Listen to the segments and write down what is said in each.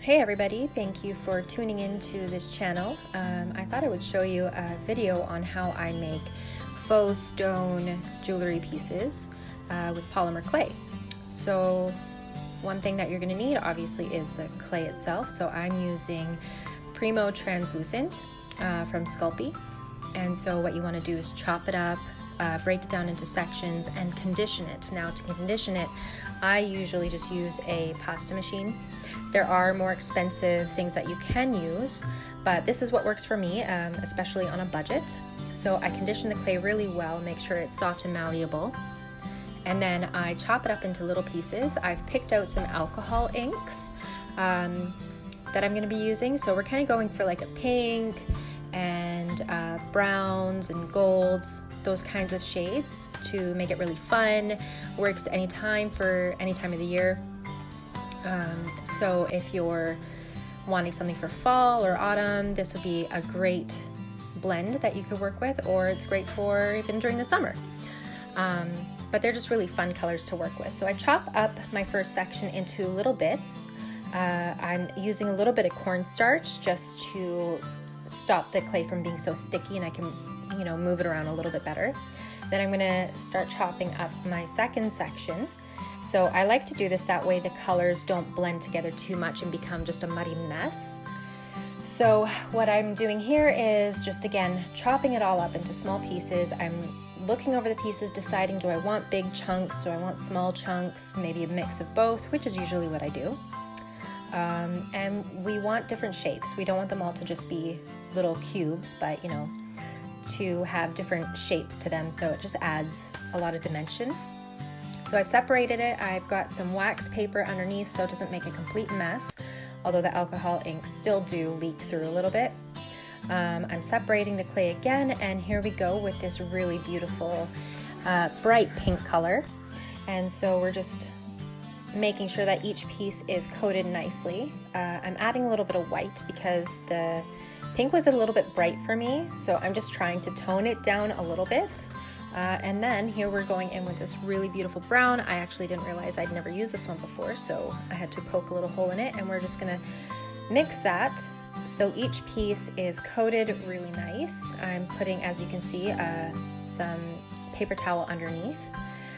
Hey everybody, thank you for tuning into this channel. I thought I would show you a video on how I make faux stone jewelry pieces with polymer clay. So one thing that you're going to need obviously is the clay itself. So I'm using Premo translucent from Sculpey. And so what you want to do is chop it up, break it down into sections and condition it. Now to condition it, I usually just use a pasta machine. There are more expensive things that you can use, but this is what works for me, especially on a budget. So I condition the clay really well, make sure it's soft and malleable. And then I chop it up into little pieces. I've picked out some alcohol inks that I'm going to be using. So we're kind of going for like a pink and browns and golds, those kinds of shades to make it really fun. Works anytime for any time of the year. So if you're wanting something for fall or autumn, this would be a great blend that you could work with, or it's great for even during the summer. But they're just really fun colors to work with. So I chop up my first section into little bits. I'm using a little bit of cornstarch just to stop the clay from being so sticky, and I can, move it around a little bit better. Then I'm gonna start chopping up my second section. So I like to do this that way the colors don't blend together too much and become just a muddy mess. So what I'm doing here is just, again, chopping it all up into small pieces. I'm looking over the pieces, deciding, do I want big chunks, do I want small chunks, maybe a mix of both, which is usually what I do. And we want different shapes. We don't want them all to just be little cubes, but to have different shapes to them, so it just adds a lot of dimension. So I've separated it. I've got some wax paper underneath so it doesn't make a complete mess, although the alcohol inks still do leak through a little bit. I'm separating the clay again, and here we go with this really beautiful bright pink color. And so we're just making sure that each piece is coated nicely. I'm adding a little bit of white because the pink was a little bit bright for me, so I'm just trying to tone it down a little bit. And then here we're going in with this really beautiful brown. I actually didn't realize I'd never used this one before, so I had to poke a little hole in it, and we're just gonna mix that. So each piece is coated really nice. I'm putting, as you can see, some paper towel underneath.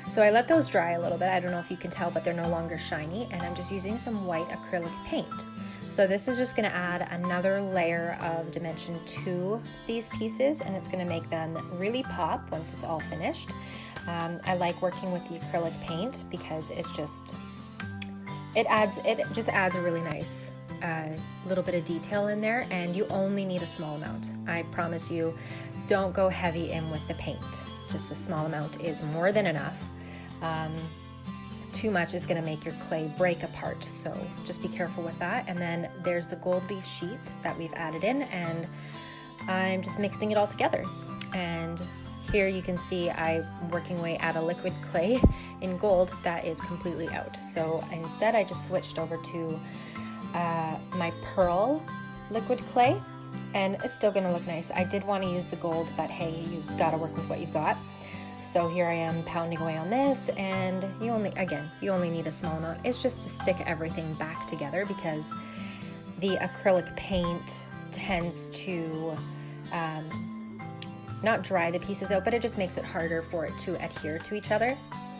So I let those dry a little bit. I don't know if you can tell, but they're no longer shiny, and I'm just using some white acrylic paint. So this is just going to add another layer of dimension to these pieces, and it's going to make them really pop once it's all finished. I like working with the acrylic paint because it just adds a really nice little bit of detail in there, and you only need a small amount. I promise you, don't go heavy in with the paint. Just a small amount is more than enough. Too much is going to make your clay break apart, so just be careful with that. And then there's the gold leaf sheet that we've added in, and I'm just mixing it all together. And here you can see I'm working away at a liquid clay in gold that is completely out. So instead I just switched over to my pearl liquid clay, and it's still going to look nice. I did want to use the gold, but hey, you got to work with what you've got. So here I am pounding away on this, and you only need a small amount. It's just to stick everything back together because the acrylic paint tends to not dry the pieces out, but it just makes it harder for it to adhere to each other.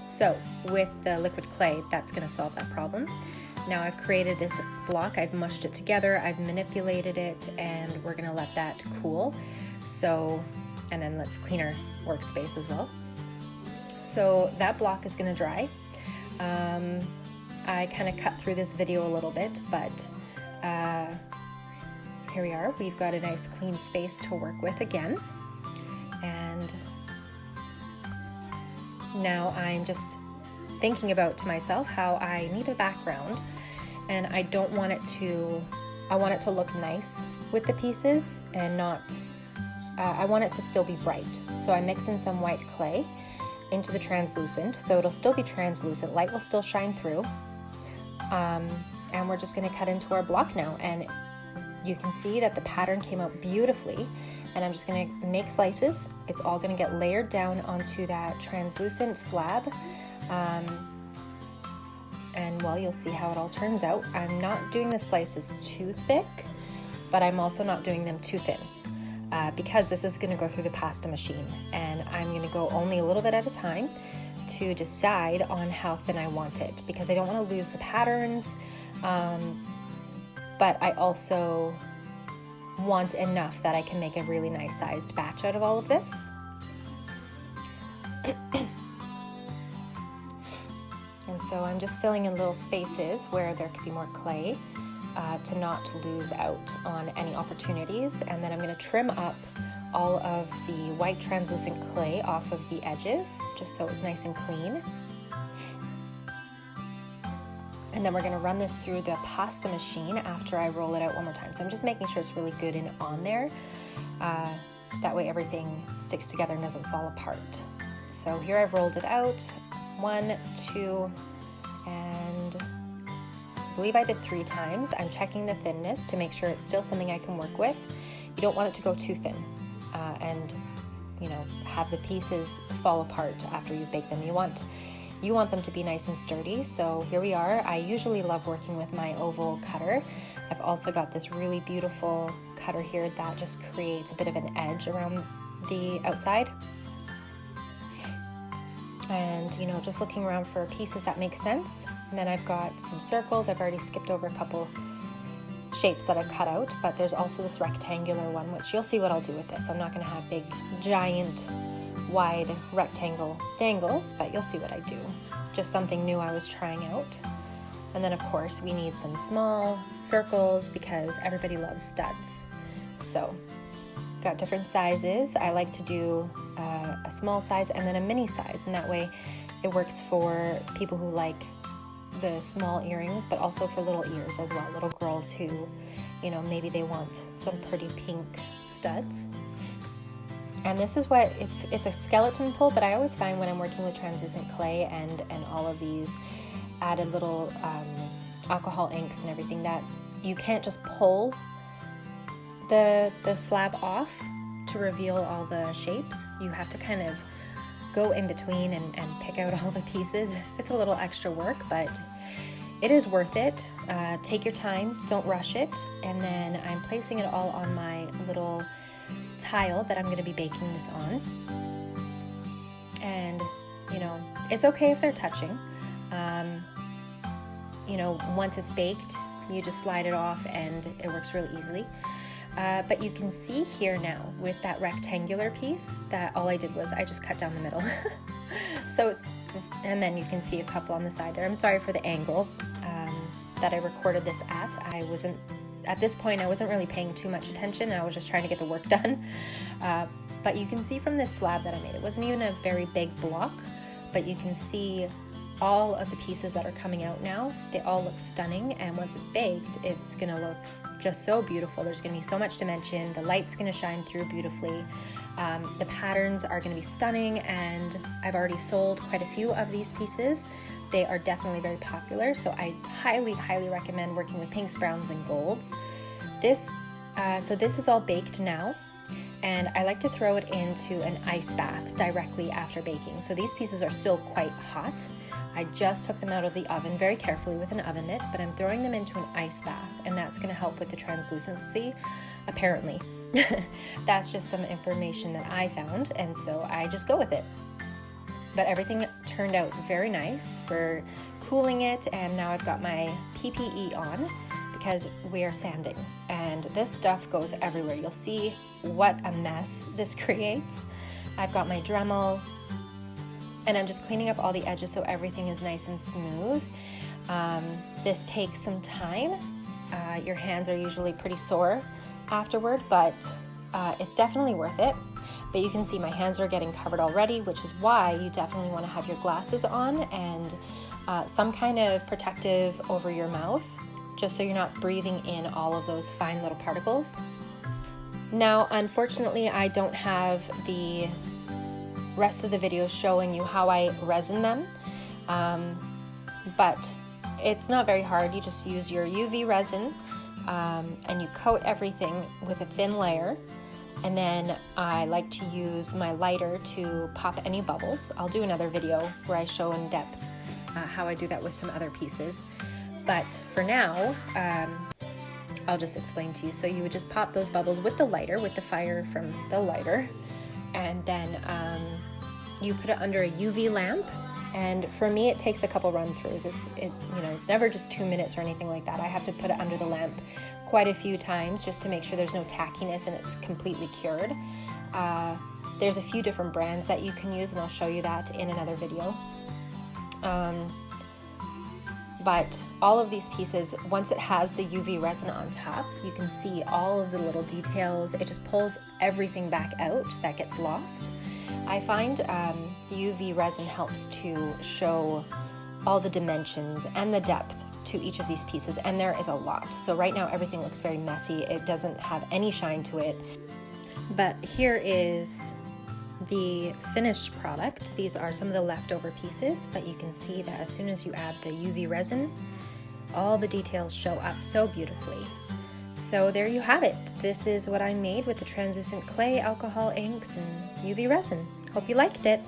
So with the liquid clay, that's going to solve that problem. Now I've created this block, I've mushed it together, I've manipulated it, and we're going to let that cool. So, and then let's clean our workspace as well. So that block is going to dry. I kind of cut through this video a little bit, but here we are. We've got a nice clean space to work with again. And now I'm just thinking about to myself how I need a background, and I don't want it to, I want it to look nice with the pieces and not, I want it to still be bright. So I mix in some white clay into the translucent, so it'll still be translucent, light will still shine through. And we're just going to cut into our block now, and you can see that the pattern came out beautifully, and I'm just going to make slices. It's all going to get layered down onto that translucent slab, and well, you'll see how it all turns out. I'm not doing the slices too thick, but I'm also not doing them too thin because this is going to go through the pasta machine, and I'm going to go only a little bit at a time to decide on how thin I want it, because I don't want to lose the patterns, but I also want enough that I can make a really nice sized batch out of all of this. And so I'm just filling in little spaces where there could be more clay to not lose out on any opportunities. And then I'm going to trim up all of the white translucent clay off of the edges, just so it's nice and clean. And then we're going to run this through the pasta machine after I roll it out one more time. So I'm just making sure it's really good and on there. That way everything sticks together and doesn't fall apart. So here I've rolled it out. 1, 2, and I believe I did 3 times. I'm checking the thinness to make sure it's still something I can work with. You don't want it to go too thin and, you know, have the pieces fall apart after you bake them. You want them to be nice and sturdy. So here we are. I usually love working with my oval cutter. I've also got this really beautiful cutter here that just creates a bit of an edge around the outside. And, you know, just looking around for pieces that make sense. And then I've got some circles. I've already skipped over a couple shapes that I've cut out, but there's also this rectangular one, which you'll see what I'll do with this. I'm not going to have big, giant, wide rectangle dangles, but you'll see what I do. Just something new I was trying out. And then, of course, we need some small circles because everybody loves studs. So got different sizes. I like to do a small size and then a mini size, and that way it works for people who like the small earrings, but also for little ears as well, little girls who, you know, maybe they want some pretty pink studs. And this is what it's a skeleton pull, but I always find when I'm working with translucent clay and all of these added little alcohol inks and everything, that you can't just pull the slab off to reveal all the shapes. You have to kind of go in between and pick out all the pieces. It's a little extra work, but it is worth it. Take your time, don't rush it. And then I'm placing it all on my little tile that I'm going to be baking this on. And, you know, it's okay if they're touching. You know, once it's baked, you just slide it off and it works really easily. But you can see here now with that rectangular piece that all I did was I just cut down the middle. So and then you can see a couple on the side there. I'm sorry for the angle that I recorded this at. At this point, I wasn't really paying too much attention. I was just trying to get the work done. But you can see from this slab that I made, it wasn't even a very big block, but you can see all of the pieces that are coming out now. They all look stunning, and once it's baked, it's gonna look just so beautiful. There's gonna be so much dimension. The light's gonna shine through beautifully. The patterns are gonna be stunning, and I've already sold quite a few of these pieces. They are definitely very popular, so I highly, highly recommend working with pinks, browns, and golds. So this is all baked now, and I like to throw it into an ice bath directly after baking. So these pieces are still quite hot. I just took them out of the oven very carefully with an oven mitt, but I'm throwing them into an ice bath, and that's going to help with the translucency, apparently. That's just some information that I found, and so I just go with it. But everything turned out very nice. We're cooling it, and now I've got my PPE on because we are sanding, and this stuff goes everywhere. You'll see what a mess this creates. I've got my Dremel, and I'm just cleaning up all the edges so everything is nice and smooth. This takes some time. Your hands are usually pretty sore afterward, but it's definitely worth it. But you can see my hands are getting covered already, which is why you definitely want to have your glasses on and some kind of protective over your mouth, just so you're not breathing in all of those fine little particles. Now, unfortunately, I don't have the rest of the video showing you how I resin them, but it's not very hard. You just use your UV resin and you coat everything with a thin layer, and then I like to use my lighter to pop any bubbles. I'll do another video where I show in depth how I do that with some other pieces. But for now, I'll just explain to you. So you would just pop those bubbles with the lighter, with the fire from the lighter, and then you put it under a UV lamp. And for me, it takes a couple run-throughs. It's never just 2 minutes or anything like that. I have to put it under the lamp quite a few times just to make sure there's no tackiness and it's completely cured. There's a few different brands that you can use, and I'll show you that in another video. But all of these pieces, once it has the UV resin on top, you can see all of the little details. It just pulls everything back out that gets lost. I find the UV resin helps to show all the dimensions and the depth to each of these pieces, and there is a lot. So right now everything looks very messy. It doesn't have any shine to it. But here is the finished product. These are some of the leftover pieces, but you can see that as soon as you add the UV resin, all the details show up so beautifully. So there you have it. This is what I made with the translucent clay, alcohol inks, and UV resin. Hope you liked it.